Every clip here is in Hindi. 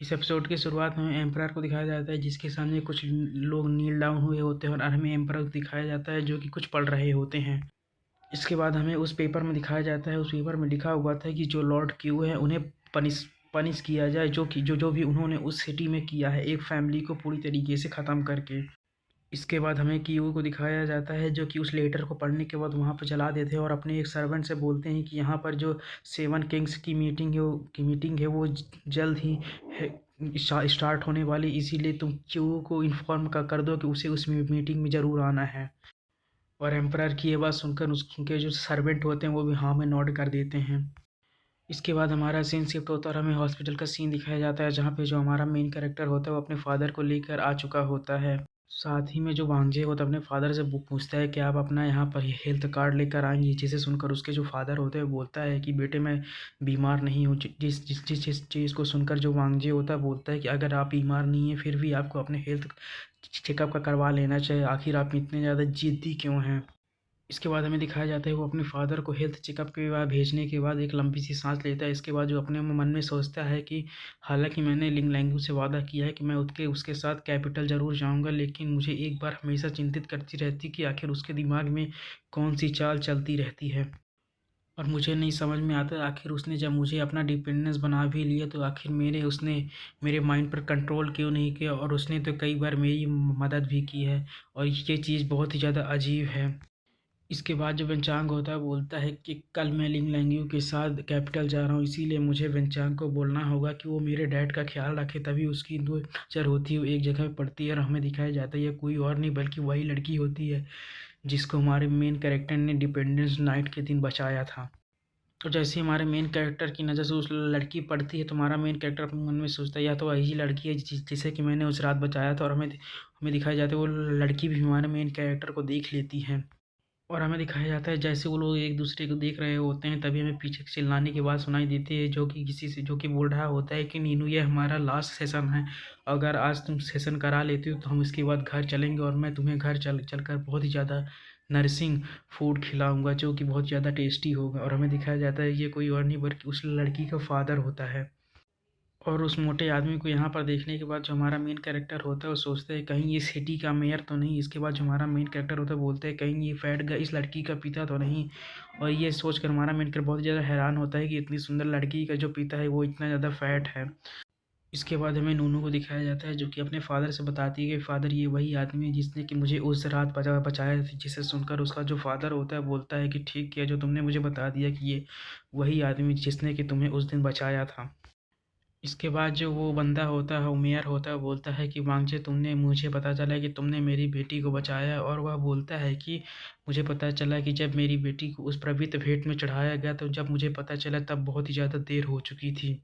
इस एपिसोड की शुरुआत में एम्परर को दिखाया जाता है जिसके सामने कुछ लोग नील डाउन हुए होते हैं और हमें एम्परर को दिखाया जाता है जो कि कुछ पढ़ रहे होते हैं। इसके बाद हमें उस पेपर में दिखाया जाता है, उस पेपर में लिखा हुआ था कि जो लॉर्ड क्यू है उन्हें पनिश पनिश किया जाए, जो कि जो भी उन्होंने उस सिटी में किया है एक फैमिली को पूरी तरीके से ख़त्म करके। इसके बाद हमें क्यू को दिखाया जाता है जो कि उस लेटर को पढ़ने के बाद वहाँ पर जला देते हैं और अपने एक सर्वेंट से बोलते हैं कि यहाँ पर जो 7 किंग्स की मीटिंग है वो जल्द ही स्टार्ट होने वाली, इसीलिए तुम क्यू को इन्फॉर्म कर दो कि उसे उस मीटिंग में ज़रूर आना है। और एम्परर की ये बात सुनकर उनके जो सर्वेंट होते हैं वो भी हाँ में नोट कर देते हैं। इसके बाद हमारा सीन शिफ्ट होता है और हमें हॉस्पिटल का सीन दिखाया जाता है जहाँ पे जो हमारा मेन कैरेक्टर होता है वो अपने फादर को लेकर आ चुका होता है। साथ ही में जो वांगजे होता है अपने फादर से पूछता है कि आप अपना यहाँ पर हेल्थ कार्ड लेकर आएंगे, जिसे सुनकर उसके जो फादर होते हैं बोलता है कि बेटे मैं बीमार नहीं हूँ। जिस जिस जिस जिस चीज़ को सुनकर जो वांगजे होता है बोलता है कि अगर आप बीमार नहीं हैं फिर भी आपको अपने हेल्थ चेकअप का करवा लेना चाहिए, आखिर आप इतने ज़्यादा जिद्दी क्यों हैं। इसके बाद हमें दिखाया जाता है वो अपने फादर को हेल्थ चेकअप के बाद भेजने के बाद एक लंबी सी सांस लेता है। इसके बाद जो अपने मन में सोचता है कि हालांकि मैंने लिंग लैंगू से वादा किया है कि मैं उसके साथ कैपिटल ज़रूर जाऊंगा, लेकिन मुझे एक बार हमेशा चिंतित करती रहती कि आखिर उसके दिमाग में कौन सी चाल चलती रहती है। और मुझे नहीं समझ में आता आखिर उसने जब मुझे अपना डिपेंडेंस बना भी लिया तो आखिर उसने मेरे माइंड पर कंट्रोल क्यों नहीं किया, और उसने तो कई बार मेरी मदद भी की है। और ये चीज़ बहुत ही ज़्यादा अजीब है। इसके बाद जो वेंचांग होता है बोलता है कि कल मैं लिंग लैंग्यू के साथ कैपिटल जा रहा हूँ, इसीलिए मुझे वेंचांग को बोलना होगा कि वो मेरे डैड का ख्याल रखे, तभी उसकी दो नज़र होती है वो एक जगह पे पड़ती है और हमें दिखाया जाता है ये कोई और नहीं बल्कि वही लड़की होती है जिसको हमारे मेन कैरेक्टर ने डिपेंडेंस नाइट के दिन बचाया था। तो जैसे ही हमारे मेन कैरेक्टर की नज़र से उस लड़की पड़ती है तो हमारा मेन कैरेक्टर अपने मन में सोचता है या तो वही लड़की है जिसे कि मैंने उस रात बचाया था, और हमें हमें दिखाया जाता है वो लड़की भी हमारे मेन कैरेक्टर को देख लेती है। और हमें दिखाया जाता है जैसे वो लोग एक दूसरे को देख रहे होते हैं तभी हमें पीछे से चिल्लाने की आवाज़ सुनाई देती है जो कि किसी से जो कि बोल रहा होता है कि नीनू ये हमारा लास्ट सेशन है, अगर आज तुम सेशन करा लेती हो तो हम इसके बाद घर चलेंगे और मैं तुम्हें घर चल कर बहुत ही ज़्यादा नरिशिंग फूड खिलाऊंगा जो कि बहुत ज़्यादा टेस्टी होगा। और हमें दिखाया जाता है ये कोई और नहीं बल्कि उस लड़की का फादर होता है। और उस मोटे आदमी को यहाँ पर देखने के बाद जो हमारा मेन कैरेक्टर होता है वो सोचता है कहीं ये सिटी का मेयर तो नहीं। इसके बाद जो हमारा मेन कैरेक्टर होता है बोलते हैं कहीं ये फैट गाय इस लड़की का पिता तो नहीं। और ये सोचकर हमारा मेन कैरेक्टर बहुत ज़्यादा हैरान होता है कि इतनी सुंदर लड़की का जो पिता है वो इतना ज़्यादा फैट है। इसके बाद हमें नूनू को दिखाया जाता है जो कि अपने फादर से बताती है कि फादर ये वही आदमी है जिसने कि मुझे उस रात बचाया था, जिसे सुनकर उसका जो फादर होता है बोलता है कि ठीक किया जो तुमने मुझे बता दिया कि ये वही आदमी जिसने कि तुम्हें उस दिन बचाया था। इसके बाद जो वो बंदा होता है, वो मेयर होता है, वो बोलता है कि वांगजे तुमने मुझे पता चला कि तुमने मेरी बेटी को बचाया है। और वह बोलता है कि मुझे पता चला कि जब मेरी बेटी को उस पवित्र भेंट में चढ़ाया गया तो जब मुझे पता चला तब बहुत ही ज़्यादा देर हो चुकी थी।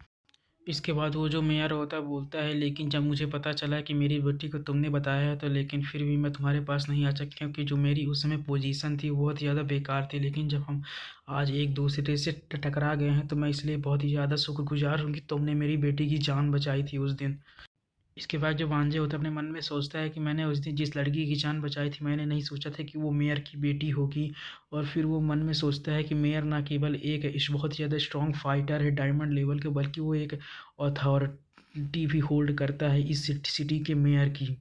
इसके बाद वो जो मेयर होता है बोलता है लेकिन जब मुझे पता चला कि मेरी बेटी को तुमने बताया है तो लेकिन फिर भी मैं तुम्हारे पास नहीं आ सकी क्योंकि जो मेरी उस समय पोजीशन थी वो बहुत ज़्यादा बेकार थी, लेकिन जब हम आज एक दूसरे से टकरा गए हैं तो मैं इसलिए बहुत ही ज़्यादा शुक्रगुजार हूँ कि तुमने मेरी बेटी की जान बचाई थी उस दिन। इसके बाद जो वांजे होता है अपने मन में सोचता है कि मैंने उस दिन जिस लड़की की जान बचाई थी मैंने नहीं सोचा था कि वो मेयर की बेटी होगी। और फिर वो मन में सोचता है कि मेयर ना केवल एक इस बहुत ही ज़्यादा स्ट्रॉन्ग फाइटर है डायमंड लेवल के, बल्कि वो एक अथॉरिटी भी होल्ड करता है इस सिटी के मेयर की।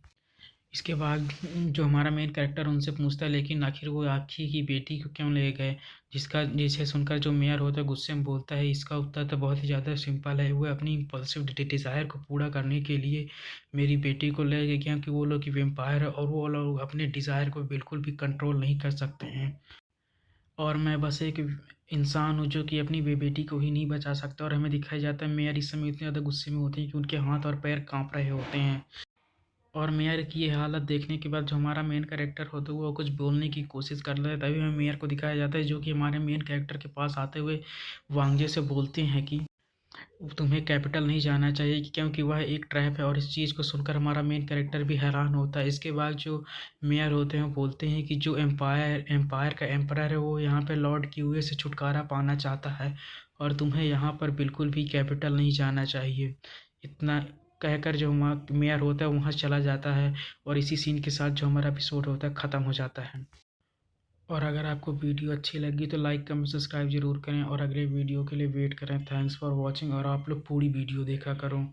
इसके बाद जो हमारा मेन कैरेक्टर उनसे पूछता है लेकिन आखिर वो आखी की बेटी को क्यों ले गए, जिसे सुनकर जो मेयर होता है गुस्से में बोलता है इसका उत्तर तो बहुत ही ज़्यादा सिंपल है, वो अपनी इम्पल्सिव डिज़ायर को पूरा करने के लिए मेरी बेटी को ले गए क्योंकि वो लोग की वेम्पायर है और वो लोग अपने डिज़ायर को बिल्कुल भी कंट्रोल नहीं कर सकते हैं। और मैं बस एक इंसान हूँ जो कि अपनी बेटी को ही नहीं बचा सकता। और हमें दिखाया जाता है मेयर इस समय इतने ज़्यादा गुस्से में होते हैं कि उनके हाथ और पैर काँप रहे होते हैं। और मेयर की ये हालत देखने के बाद जो हमारा मेन कैरेक्टर होता है वो कुछ बोलने की कोशिश कर रहा है, तभी हमें मेयर को दिखाया जाता है जो कि हमारे मेन कैरेक्टर के पास आते हुए वांगजे से बोलते हैं कि तुम्हें कैपिटल नहीं जाना चाहिए क्योंकि वह एक ट्रैप है। और इस चीज़ को सुनकर हमारा मेन कैरेक्टर भी हैरान होता है। इसके बाद जो मेयर होते हैं वो बोलते हैं कि जो एम्पायर का एम्परर है वो यहाँ पे लॉर्ड क्यूए से छुटकारा पाना चाहता है और तुम्हें यहाँ पर बिल्कुल भी कैपिटल नहीं जाना चाहिए। इतना कहकर जो मेयर होता है वहाँ चला जाता है और इसी सीन के साथ जो हमारा एपिसोड होता है ख़त्म हो जाता है। और अगर आपको वीडियो अच्छी लगी तो लाइक कमेंट सब्सक्राइब जरूर करें और अगले वीडियो के लिए वेट करें। थैंक्स फॉर वॉचिंग और आप लोग पूरी वीडियो देखा करो।